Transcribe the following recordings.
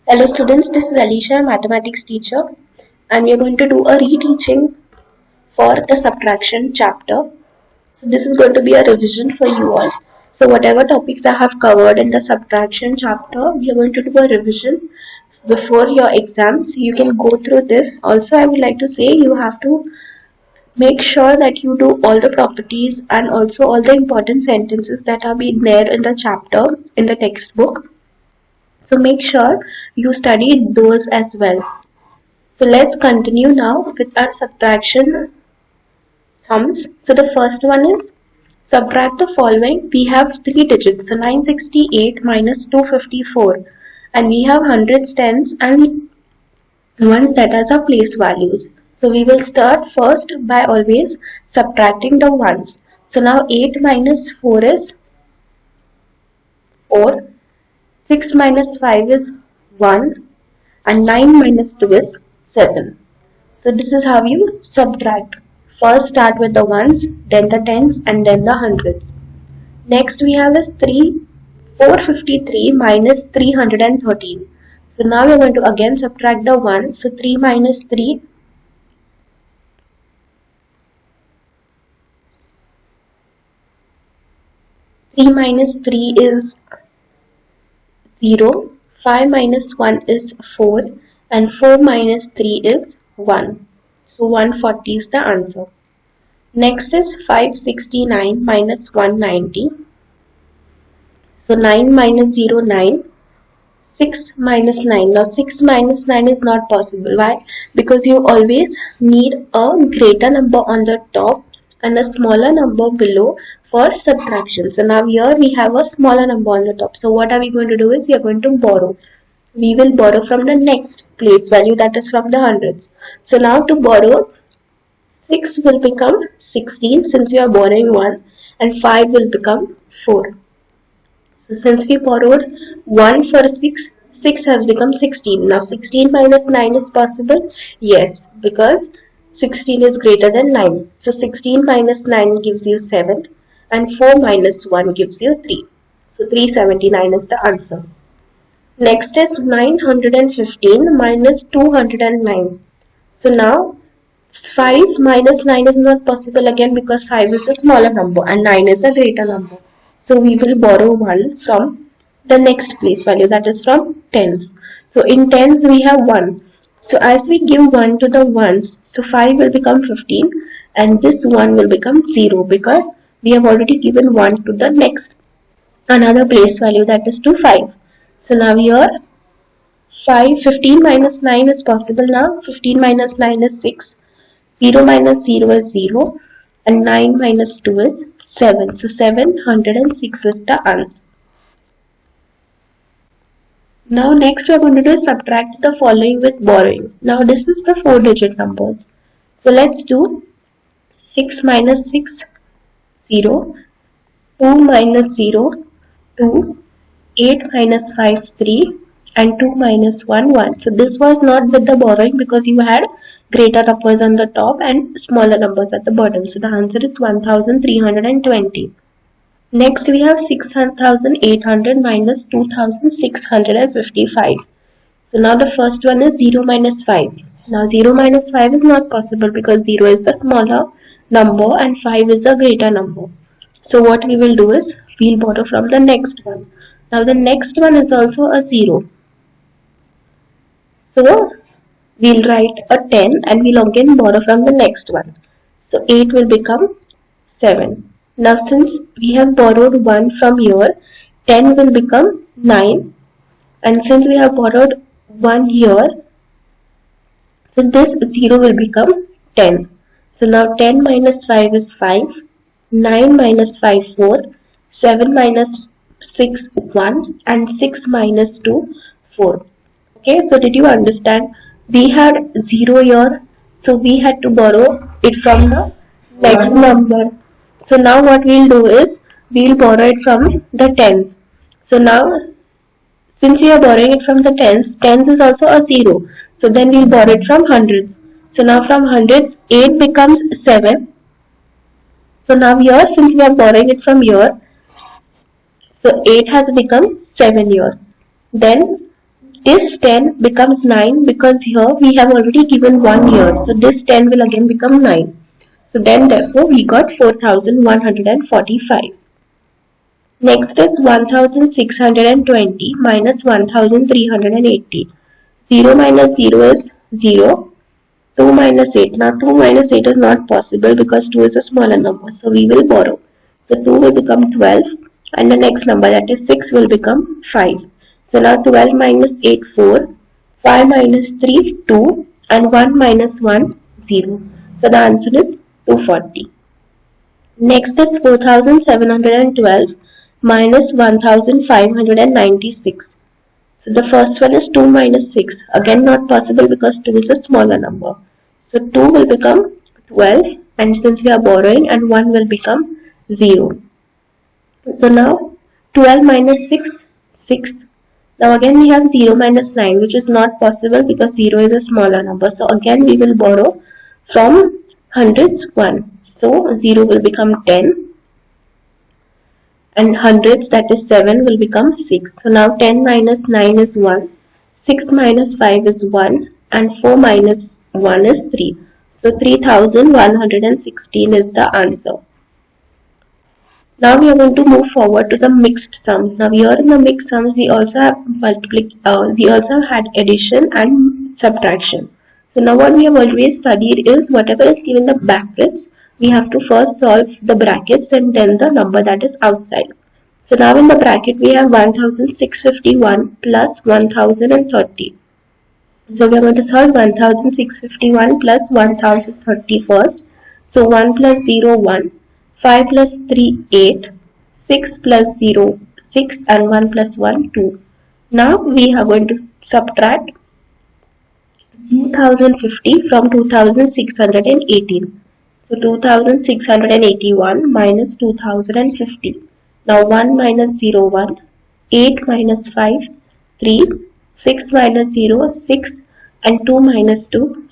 Hello students, this is Alicia, mathematics teacher, and we are going to do a reteaching for the subtraction chapter. So this is going to be a revision for you all. So whatever topics I have covered in the subtraction chapter, we are going to do a revision before your exams. You can go through this. Also, I would like to say you have to make sure that you do all the properties and also all the important sentences that are being there in the chapter in the textbook. So make sure you study those as well. So let's continue now with our subtraction sums. So the first one is subtract the following. We have three digits. So 968 minus 254. And we have hundreds, tens and ones that are our place values. So we will start first by always subtracting the ones. So now 8 minus 4 is 4. 6 minus 5 is 1. And 9 minus 2 is 7. So this is how you subtract. First start with the ones, then the tens and then the hundreds. Next we have is 453 minus 313. So now we are going to again subtract the ones. So 3 minus 3 is 0, 5 minus 1 is 4 and 4 minus 3 is 1. So 140 is the answer. Next is 569 minus 190. So 9 minus 0, 9. 6 minus 9. Now 6 minus 9 is not possible. Why? Because you always need a greater number on the top and a smaller number below for subtraction. So now here we have a smaller number on the top. So what are we going to do is we are going to borrow. We will borrow from the next place value, that is from the hundreds. So now to borrow, 6 will become 16 since we are borrowing 1 and 5 will become 4. So since we borrowed 1 for 6, 6 has become 16. Now 16 minus 9 is possible? Yes, because 16 is greater than 9. So 16 minus 9 gives you 7 and 4 minus 1 gives you 3. So 379 is the answer. Next is 915 minus 209. So now 5 minus 9 is not possible again because 5 is a smaller number and 9 is a greater number. So we will borrow 1 from the next place value, that is from tens. So in tens we have 1. So as we give 1 to the ones, so 5 will become 15 and this 1 will become 0 because we have already given 1 to the next another place value, that is to 5. So now here 15 minus 9 is possible now. 15 minus 9 is 6. 0 minus 0 is 0 and 9 minus 2 is 7. So 706 is the answer. Now next we are going to do subtract the following with borrowing. Now this is the 4-digit numbers. So let's do 6 minus 6, 0. 2 minus 0, 2. 8 minus 5, 3. And 2 minus 1, 1. So this was not with the borrowing because you had greater numbers on the top and smaller numbers at the bottom. So the answer is 1320. Next we have 6800 minus 2655. So now the first one is 0 minus 5. Now 0 minus 5 is not possible because 0 is a smaller number and 5 is a greater number. So what we will do is we'll borrow from the next one. Now the next one is also a 0. So we'll write a 10 and we'll again borrow from the next one. So 8 will become 7. Now since we have borrowed 1 from here, 10 will become 9. And since we have borrowed 1 here, so this 0 will become 10. So now 10 minus 5 is 5. 9 minus 5, 4. 7 minus 6, 1. And 6 minus 2, 4. Okay, so did you understand? We had 0 here, so we had to borrow it from the next number. So now what we'll do is, we'll borrow it from the tens. So now, since we are borrowing it from the tens, tens is also a 0. So then we'll borrow it from hundreds. So now from hundreds, 8 becomes 7. So now here, since we are borrowing it from here, so 8 has become 7 here. Then this 10 becomes 9 because here we have already given 1 year. So this 10 will again become 9. So then therefore we got 4145. Next is 1620 minus 1380. 0 minus 0 is 0. 2 minus 8. Now 2 minus 8 is not possible because 2 is a smaller number. So we will borrow. So 2 will become 12 and the next number, that is 6, will become 5. So now 12 minus 8, 4. 5 minus 3, 2. And 1 minus 1, 0. So the answer is 240. Next is 4712 minus 1596. So the first one is 2 minus 6. Again not possible because 2 is a smaller number. So 2 will become 12 and since we are borrowing, and 1 will become 0. So now 12 minus 6, 6. Now again we have 0 minus 9, which is not possible because 0 is a smaller number. So again we will borrow from hundreds 1. So 0 will become 10. And hundreds, that is 7, will become 6. So now 10 minus 9 is 1, 6 minus 5 is 1, and 4 minus 1 is 3. So 3116 is the answer. Now we are going to move forward to the mixed sums. Now here in the mixed sums we also have we also had addition and subtraction. So now what we have always studied is whatever is given the brackets, we have to first solve the brackets and then the number that is outside. So now in the bracket we have 1651 plus 1030. So we are going to solve 1651 plus 1030 first. So 1 plus 0, 1. 5 plus 3, 8. 6 plus 0, 6. And 1 plus 1, 2. Now we are going to subtract 2050 from 2618. So 2681 minus 2050. Now 1 minus 0, 1. 8 minus 5, 3. 6 minus 0, 6. And 2 minus 2,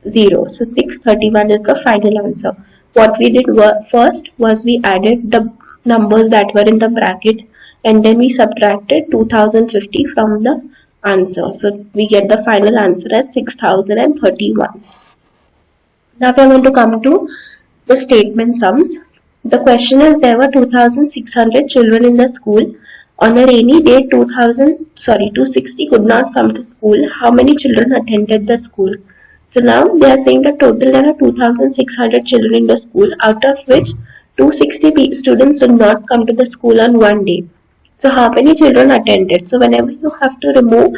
0. So 631 is the final answer. What we did first was we added the numbers that were in the bracket and then we subtracted 2050 from the answer. So we get the final answer as 6031. Now we are going to come to the statement sums. The question is, there were 2600 children in the school. On a rainy day, 260 could not come to school. How many children attended the school? So now they are saying that total there are 2600 children in the school, out of which 260 students did not come to the school on one day. So how many children attended? So whenever you have to remove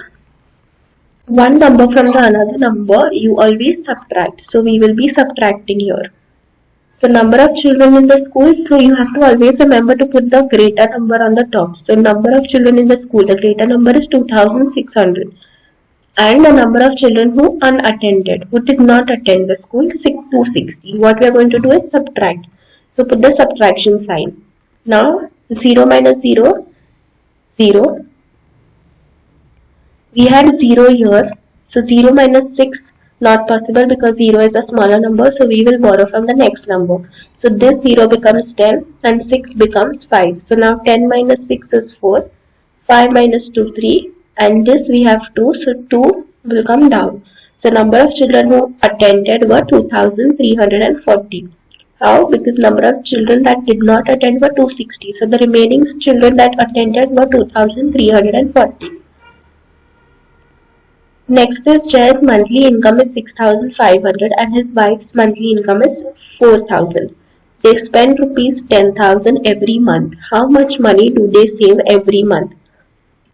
one number from the another number, you always subtract. So we will be subtracting here. So number of children in the school, so you have to always remember to put the greater number on the top. So number of children in the school, the greater number is 2600. And the number of children who unattended, who did not attend the school, 260. What we are going to do is subtract. So put the subtraction sign. Now 0 minus 0, 0. We had 0 here. So 0 minus 6, not possible because 0 is a smaller number. So we will borrow from the next number. So this 0 becomes 10 and 6 becomes 5. So now 10 minus 6 is 4. 5 minus 2, 3. And this we have 2. So 2 will come down. So number of children who attended were 2340. How? Because number of children that did not attend were 260. So the remaining children that attended were 2340. Next is Jay's monthly income is 6500 and his wife's monthly income is 4000. They spend rupees 10,000 every month. How much money do they save every month?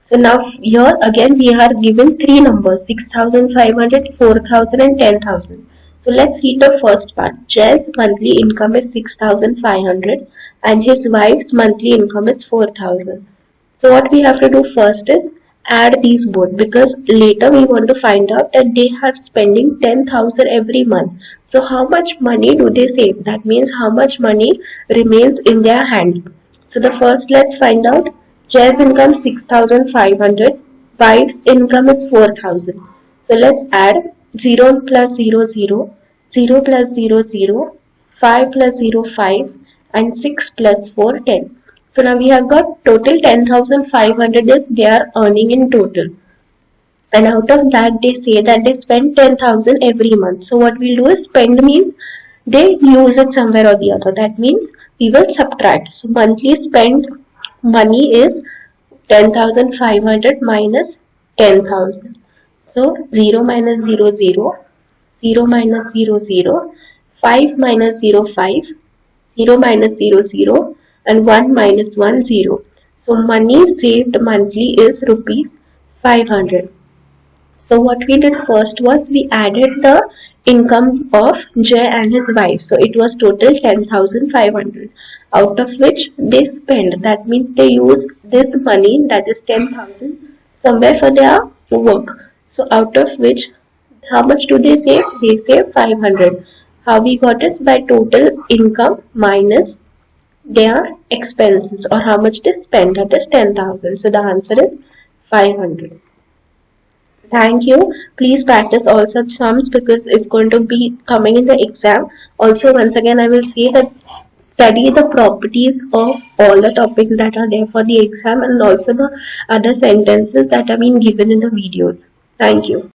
So now here again we are given three numbers, 6500, 4000 and 10,000. So let's read the first part. Jay's monthly income is 6500 and his wife's monthly income is 4000. So what we have to do first is add these both, because later we want to find out that they are spending 10,000 every month. So how much money do they save? That means how much money remains in their hand. So the first, let's find out. Jay's income 6500, wife's income is 4000. So let's add 0 plus 0, 0, 0 plus 0, 0, 5 plus 0, 5 and 6 plus 4, 10. So now we have got total 10,500 is they are earning in total. and out of that they say that they spend 10,000 every month. So what we'll do is spend means they use it somewhere or the other. That means we will subtract. So monthly spend money is 10,500 minus 10,000. So 0 minus 0, 0, 0 minus 0, 0, 5 minus 0, 5, 0 minus 0, 0, and 1 minus 1, 0. So money saved monthly is rupees 500. So what we did first was we added the income of Jay and his wife. So it was total 10,500, out of which they spend. That means they use this money, that is 10,000, somewhere for their work. So out of which, how much do they save? They save 500. How we got it? By total income minus their expenses, or how much they spend, that is 10,000. So the answer is 500. Thank you. Please practice all such sums because it's going to be coming in the exam. Also, once again, I will say that study the properties of all the topics that are there for the exam and also the other sentences that have been given in the videos. Thank you.